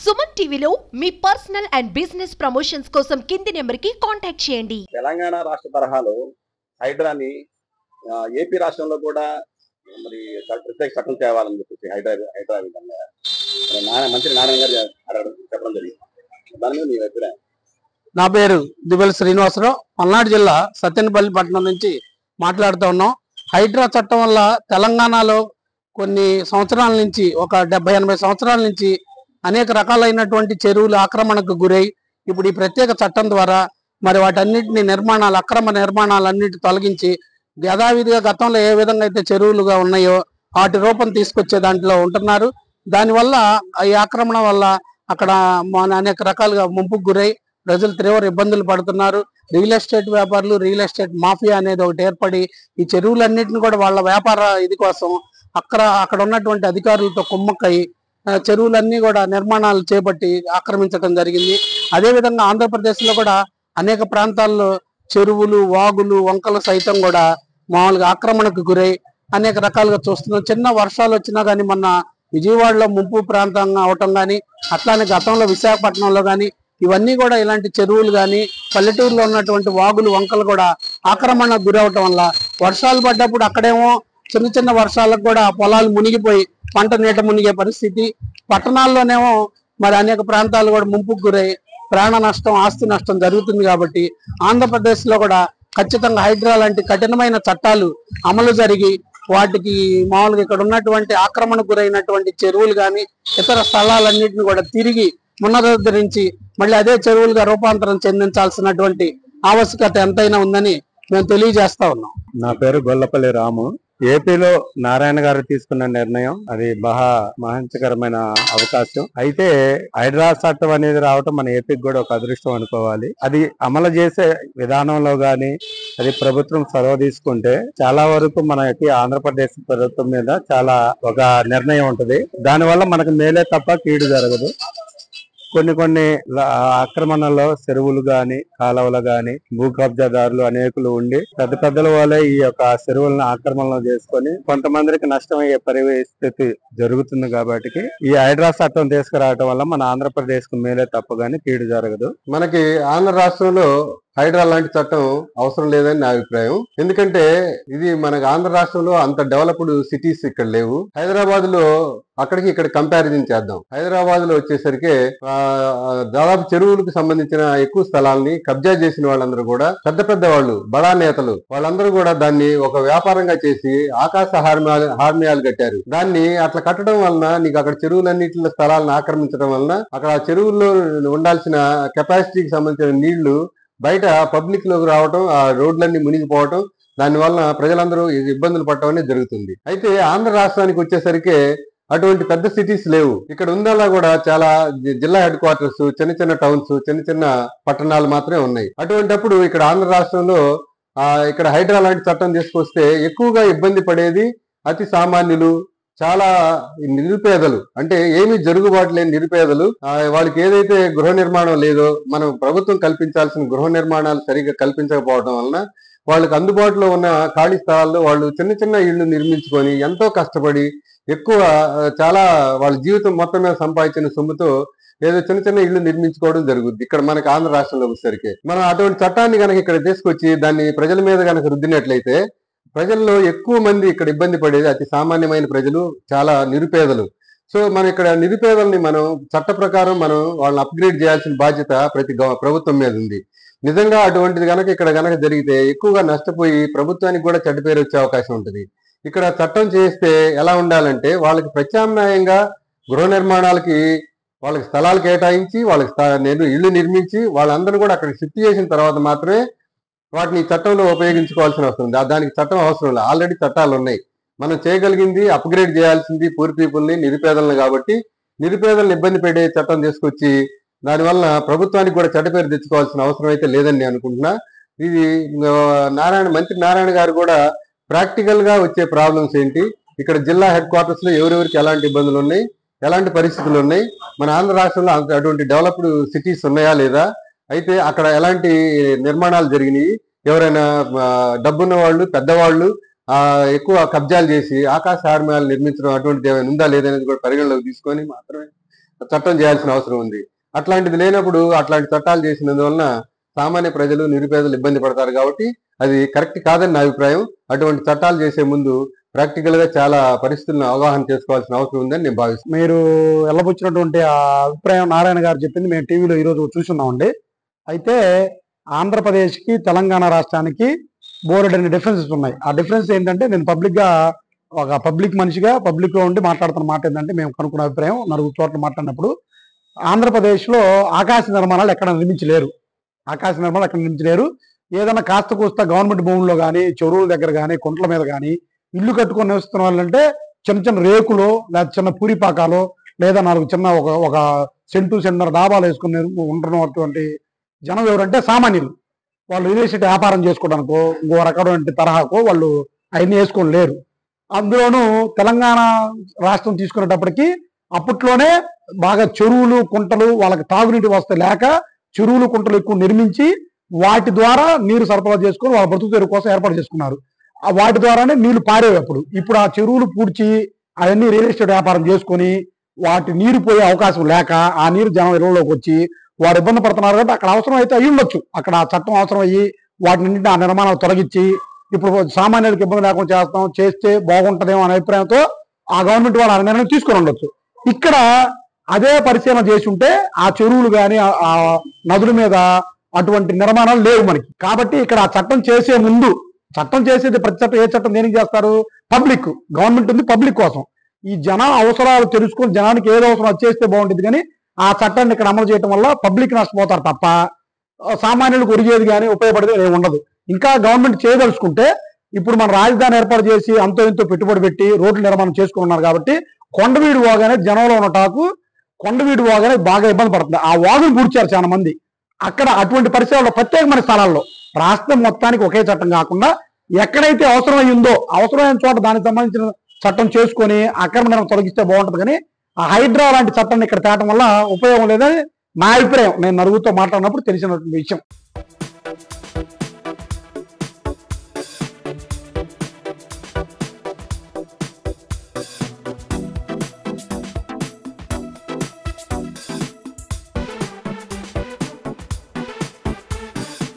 సుమన్ టీవీలో మీ personal and business promotions కోసం కింది నెంబర్కి కాంటాక్ట్ చేయండి. తెలంగాణ రాష్ట్ర తరహాలో హైడ్రాని ఏపీ రాష్ట్రంలో కూడా మరి ప్రత్యేక చట్టం తేవాలని చెప్పేసి హైడ్రా విధంగా మంత్రి నారాయణ గారు చెప్పడం జరిగింది. దాని మీద మీ అభిప్రాయం? నా పేరు దిబెల శ్రీనివాసరావు, పల్నాడు జిల్లా సత్తెనపల్లి పట్టణం నుంచి మాట్లాడుతూ ఉన్నాం. హైడ్రా చట్టం వల్ల తెలంగాణలో కొన్ని సంవత్సరాల నుంచి, ఒక 70-80 సంవత్సరాల నుంచి అనేక రకాలైనటువంటి చెరువులు ఆక్రమణకు గురై ఇప్పుడు ఈ ప్రత్యేక చట్టం ద్వారా మరి వాటన్నిటిని అక్రమ నిర్మాణాలన్నిటి తొలగించి యథావిధిగా గతంలో ఏ విధంగా అయితే చెరువులుగా ఉన్నాయో వాటి రూపం తీసుకొచ్చే దాంట్లో ఉంటున్నారు. దానివల్ల ఈ ఆక్రమణ వల్ల అక్కడ అనేక రకాలుగా ముంపుకు గురై ప్రజలు తీవ్ర ఇబ్బందులు పడుతున్నారు. రియల్ ఎస్టేట్ వ్యాపారులు, రియల్ ఎస్టేట్ మాఫియా అనేది ఒకటి ఏర్పడి ఈ చెరువులన్నింటిని కూడా వాళ్ళ వ్యాపార ఇది కోసం అక్కడ ఉన్నటువంటి అధికారులతో కుమ్మక్కై చెరువులన్నీ కూడా నిర్మాణాలు చేపట్టి ఆక్రమించడం జరిగింది. అదేవిధంగా ఆంధ్రప్రదేశ్లో కూడా అనేక ప్రాంతాల్లో చెరువులు, వాగులు, వంకలు సైతం కూడా మామూలుగా ఆక్రమణకు గురై అనేక రకాలుగా చూస్తున్నాం. చిన్న వర్షాలు వచ్చినా కానీ మొన్న విజయవాడలో ముంపు ప్రాంతంగా అవటం కానీ, అట్లానే గతంలో విశాఖపట్నంలో కానీ ఇవన్నీ కూడా ఇలాంటి చెరువులు కానీ పల్లెటూరులో ఉన్నటువంటి వాగులు, వంకలు కూడా ఆక్రమణకు గురవటం వల్ల వర్షాలు పడ్డప్పుడు అక్కడేమో చిన్న చిన్న వర్షాలకు కూడా పొలాలు మునిగిపోయి పంట నీట మునిగే పరిస్థితి, పట్టణాల్లోనేమో మరి అనేక ప్రాంతాలు కూడా ముంపుకు గురై ప్రాణ నష్టం, ఆస్తి నష్టం జరుగుతుంది. కాబట్టి ఆంధ్రప్రదేశ్లో కూడా ఖచ్చితంగా హైడ్రా లాంటి కఠినమైన చట్టాలు అమలు జరిగి వాటికి మామూలుగా ఇక్కడ ఉన్నటువంటి ఆక్రమణకు గురైనటువంటి చెరువులు కానీ ఇతర స్థలాలన్నింటినీ కూడా తిరిగి పునరుద్ధరించి మళ్ళీ అదే చెరువులుగా రూపాంతరం చెందించాల్సినటువంటి ఆవశ్యకత ఎంతైనా ఉందని మేము తెలియజేస్తా ఉన్నాం. నా పేరు గొల్లపల్లి రాము. ఏపీలో నారాయణ గారు తీసుకున్న నిర్ణయం అది మహంచకరమైన అవకాశం. అయితే హైడ్రా చట్టం అనేది రావటం మన ఏపీకి కూడా ఒక అదృష్టం అనుకోవాలి. అది అమలు చేసే విధానంలో గాని అది ప్రభుత్వం చొరవ తీసుకుంటే చాలా వరకు మనకి ఆంధ్రప్రదేశ్ ప్రభుత్వం మీద చాలా ఒక నిర్ణయం ఉంటది. దానివల్ల మనకు మేలే తప్ప కీడు జరగదు. కొన్ని ఆక్రమణలో చెరువులు గాని, కాలువలు గాని, భూ కబ్జాదారులు అనేకులు ఉండి పెద్దల వాళ్ళే ఈ యొక్క చెరువులను ఆక్రమణలో చేసుకొని కొంతమందికి నష్టమయ్యే పరిస్థితి జరుగుతుంది. కాబట్టి ఈ హైడ్రా చట్టం తీసుకురావడం వల్ల మన ఆంధ్రప్రదేశ్ కు మేలే తప్ప గాని కీడు జరగదు. మనకి ఆంధ్ర రాష్ట్రంలో హైడ్రా లాంటి చట్టం అవసరం లేదని నా అభిప్రాయం. ఎందుకంటే ఇది మనకి ఆంధ్ర రాష్ట్రంలో అంత డెవలప్డ్ సిటీస్ ఇక్కడ లేవు. హైదరాబాద్ లో అక్కడికి ఇక్కడ కంపారిజన్ చేద్దాం. హైదరాబాద్ లో వచ్చేసరికి దాదాపు చెరువులకు సంబంధించిన ఎక్కువ స్థలాల్ని కబ్జా చేసిన వాళ్ళందరూ కూడా పెద్ద వాళ్ళు, బడా నేతలు, వాళ్ళందరూ కూడా దాన్ని ఒక వ్యాపారంగా చేసి ఆకాశ హార్మ్యాలు కట్టారు. దాన్ని అట్లా కట్టడం వలన నీకు అక్కడ చెరువులన్నింటి స్థలాలను ఆక్రమించడం వలన అక్కడ చెరువుల్లో ఉండాల్సిన కెపాసిటీకి సంబంధించిన నీళ్లు బయట పబ్లిక్ లోకి రావటం, ఆ రోడ్లన్నీ మునిగిపోవటం, దానివల్ల ప్రజలందరూ ఇబ్బందులు పడటం అనేది జరుగుతుంది. అయితే ఆంధ్ర రాష్ట్రానికి వచ్చేసరికి అటువంటి పెద్ద సిటీస్ లేవు. ఇక్కడ ఉందల్లా కూడా చాలా జిల్లా హెడ్ క్వార్టర్స్, చిన్న టౌన్స్, చిన్న పట్టణాలు మాత్రమే ఉన్నాయి. అటువంటిప్పుడు ఇక్కడ ఆంధ్ర రాష్ట్రంలో ఇక్కడ హైడ్రా లాంటి చట్టం తీసుకొస్తే ఎక్కువగా ఇబ్బంది పడేది అతి సామాన్యులు, చాలా నిరుపేదలు, అంటే ఏమీ జరుగుబాటు లేని నిరుపేదలు. వాళ్ళకి ఏదైతే గృహ నిర్మాణం లేదో, మనం ప్రభుత్వం కల్పించాల్సిన గృహ నిర్మాణాలు సరిగ్గా కల్పించకపోవడం వలన వాళ్ళకి అందుబాటులో ఉన్న ఖాళీ స్థలాల్లో వాళ్ళు చిన్న ఇళ్లు నిర్మించుకొని ఎంతో కష్టపడి చాలా వాళ్ళ జీవితం మొత్తం మీద సంపాదించిన సొమ్ముతో ఏదో చిన్న ఇళ్లు నిర్మించుకోవడం జరుగుద్ది ఇక్కడ మనకి ఆంధ్ర రాష్ట్రంలో వచ్చేసరికి. మనం అటువంటి చట్టాన్ని కనుక ఇక్కడ తీసుకొచ్చి దాన్ని ప్రజల మీద కనుక రుద్దినట్లయితే ప్రజల్లో ఎక్కువ మంది ఇక్కడ ఇబ్బంది పడేది అతి సామాన్యమైన ప్రజలు, చాలా నిరుపేదలు. సో మనం ఇక్కడ నిరుపేదల్ని మనం చట్ట ప్రకారం మనం వాళ్ళని అప్గ్రేడ్ చేయాల్సిన బాధ్యత ప్రతి ప్రభుత్వం మీద ఉంది. నిజంగా అటువంటిది కనుక ఇక్కడ కనుక జరిగితే ఎక్కువగా నష్టపోయి ప్రభుత్వానికి కూడా చెడ్డ పేరు వచ్చే అవకాశం ఉంటుంది. ఇక్కడ చట్టం చేస్తే ఎలా ఉండాలంటే వాళ్ళకి ప్రత్యామ్నాయంగా గృహ నిర్మాణాలకి వాళ్ళకి స్థలాలు కేటాయించి వాళ్ళకి ఇళ్లు నిర్మించి వాళ్ళందరూ కూడా అక్కడ షిఫ్ట్ చేసిన తర్వాత మాత్రమే వాటిని చట్టంలో ఉపయోగించుకోవాల్సిన అవసరం ఉంది. దానికి చట్టం అవసరం లేదు, ఆల్రెడీ చట్టాలు ఉన్నాయి. మనం చేయగలిగింది అప్గ్రేడ్ చేయాల్సింది పూర్ పీపుల్ని, నిరుపేదలను. కాబట్టి నిరుపేదలను ఇబ్బంది పెట్టే చట్టం తీసుకొచ్చి దానివల్ల ప్రభుత్వానికి కూడా చెడ్డ పేరు తెచ్చుకోవాల్సిన అవసరం అయితే లేదని నేను అనుకుంటున్నా. ఇది మంత్రి నారాయణ గారు కూడా ప్రాక్టికల్ గా వచ్చే ప్రాబ్లమ్స్ ఏంటి, ఇక్కడ జిల్లా హెడ్ క్వార్టర్స్ లో ఎవరెవరికి ఎలాంటి ఇబ్బందులు ఉన్నాయి, ఎలాంటి పరిస్థితులు ఉన్నాయి, మన ఆంధ్ర రాష్ట్రంలో అటువంటి డెవలప్డ్ సిటీస్ ఉన్నాయా లేదా, అయితే అక్కడ ఎలాంటి నిర్మాణాలు జరిగినాయి, ఎవరైనా డబ్బున్న వాళ్ళు, పెద్దవాళ్ళు ఎక్కువ కబ్జాలు చేసి ఆకాశ హార్మ్యాలు నిర్మించడం అటువంటిది ఏమైనా ఉందా లేదనేది కూడా పరిగణలోకి తీసుకొని మాత్రమే చట్టం చేయాల్సిన అవసరం ఉంది. అట్లాంటిది లేనప్పుడు అట్లాంటి చట్టాలు చేసినందువలన సామాన్య ప్రజలు నిరుపేదలు ఇబ్బంది పడతారు. కాబట్టి అది కరెక్ట్ కాదని నా అభిప్రాయం. అటువంటి చట్టాలు చేసే ముందు ప్రాక్టికల్ గా చాలా పరిస్థితులను అవగాహన చేసుకోవాల్సిన అవసరం ఉందని నేను భావిస్తున్నాను. మీరు వెళ్ళబుచ్చినటువంటి ఆ అభిప్రాయం నారాయణ గారు చెప్పింది మేము టీవీలో ఈరోజు చూస్తున్నామండి. అయితే ఆంధ్రప్రదేశ్కి తెలంగాణ రాష్ట్రానికి బోర్డని డిఫరెన్సెస్ ఉన్నాయి. ఆ డిఫరెన్స్ ఏంటంటే, నేను ఒక పబ్లిక్ మనిషిగా పబ్లిక్ లో ఉండి మాట్లాడుతున్న మాట ఏంటంటే, మేము కనుక్కున్న అభిప్రాయం నలుగురు చోట్ల మాట్లాడినప్పుడు ఆంధ్రప్రదేశ్లో ఆకాశ నిర్మాణాలు ఎక్కడ నిర్మించలేరు. ఏదైనా కాస్త కూస్త గవర్నమెంట్ భూముల్లో కానీ, చెరువుల దగ్గర కానీ, కుంట్ల మీద కానీ ఇల్లు కట్టుకొని నివసిస్తున్న వాళ్ళంటే చిన్న చిన్న రేకులు, లేదా చిన్న పూరిపాకాలు, లేదా 4 చిన్న ఒక సెంటున్నర డాబాలు వేసుకుని ఉంటున్నటువంటి జనం ఎవరంటే సామాన్యులు. వాళ్ళు రియల్ ఎస్టేట్ వ్యాపారం చేసుకోవడానికో ఇంకో రకమైన తరహాకో వాళ్ళు అవన్నీ వేసుకొని లేరు. అందులోనూ తెలంగాణ రాష్ట్రం తీసుకునేటప్పటికి అప్పట్లోనే బాగా చెరువులు, కుంటలు, వాళ్ళకి తాగునీటి వసతి లేక చెరువులు, కుంటలు ఎక్కువ నిర్మించి వాటి ద్వారా నీరు సరఫరా చేసుకొని వాళ్ళ బ్రతుకు తెరువు కోసం ఏర్పాటు చేసుకున్నారు. వాటి ద్వారానే నీళ్లు పారేవి. ఇప్పుడు ఆ చెరువులు పూడ్చి అవన్నీ రియల్ ఎస్టేట్ వ్యాపారం చేసుకొని వాటి నీరు పోయే అవకాశం లేక ఆ నీరు జనం ఇళ్లలోకి వచ్చి వారు ఇబ్బంది పడుతున్నారు. కాబట్టి అక్కడ అవసరం అయితే అయ్యి ఉండొచ్చు, అక్కడ ఆ చట్టం అవసరం అయ్యి వాటిని ఆ నిర్మాణాలు తొలగించి ఇప్పుడు సామాన్యులకు ఇబ్బంది లేకుండా చేస్తే బాగుంటదేమో అనే అభిప్రాయంతో ఆ గవర్నమెంట్ వాళ్ళు ఆ నిర్ణయం తీసుకొని ఉండొచ్చు. ఇక్కడ అదే పరిశీలన చేసి ఉంటే ఆ చెరువులు కానీ ఆ నదుల మీద అటువంటి నిర్మాణాలు లేవు మనకి. కాబట్టి ఇక్కడ ఆ చట్టం చేసే ముందు, చట్టం చేసేది ప్రతి చట్టం, ఏ చట్టం దేనికి చేస్తారు? పబ్లిక్, గవర్నమెంట్ ఉంది పబ్లిక్ కోసం. ఈ జన అవసరాలు తెలుసుకొని జనానికి ఏదో అవసరం వచ్చేస్తే బాగుంటుంది. కానీ ఆ చట్టాన్ని ఇక్కడ అమలు చేయడం వల్ల పబ్లిక్ నష్టపోతారు తప్ప సామాన్యులకు ఒరిగేది కానీ ఉపయోగపడేది ఏమి ఉండదు. ఇంకా గవర్నమెంట్ చేయదలుచుకుంటే ఇప్పుడు మన రాజధాని ఏర్పాటు చేసి అంతో ఎంతో పెట్టుబడి పెట్టి రోడ్ల నిర్మాణం చేసుకున్నారు. కాబట్టి కొండవీడు వాగానే జనంలో ఉన్న టాకు కొండవీడు వాగానే బాగా ఇబ్బంది పడుతుంది. ఆ వాగును పూడ్చారు చాలా మంది. అక్కడ అటువంటి పరిసరాల్లో ప్రత్యేకమైన స్థలాల్లో రాష్ట్రం మొత్తానికి ఒకే చట్టం కాకుండా ఎక్కడైతే అవసరమైందో అవసరమైన చోట దానికి సంబంధించిన చట్టం చేసుకొని అక్రమణను తొలగిస్తే బాగుంటుంది. కానీ ఆ హైడ్రా లాంటి చట్టాన్ని ఇక్కడ తేవడం వల్ల ఉపయోగం లేదని నా అభిప్రాయం. నేను నలుగురితో మాట్లాడినప్పుడు తెలిసినటువంటి విషయం.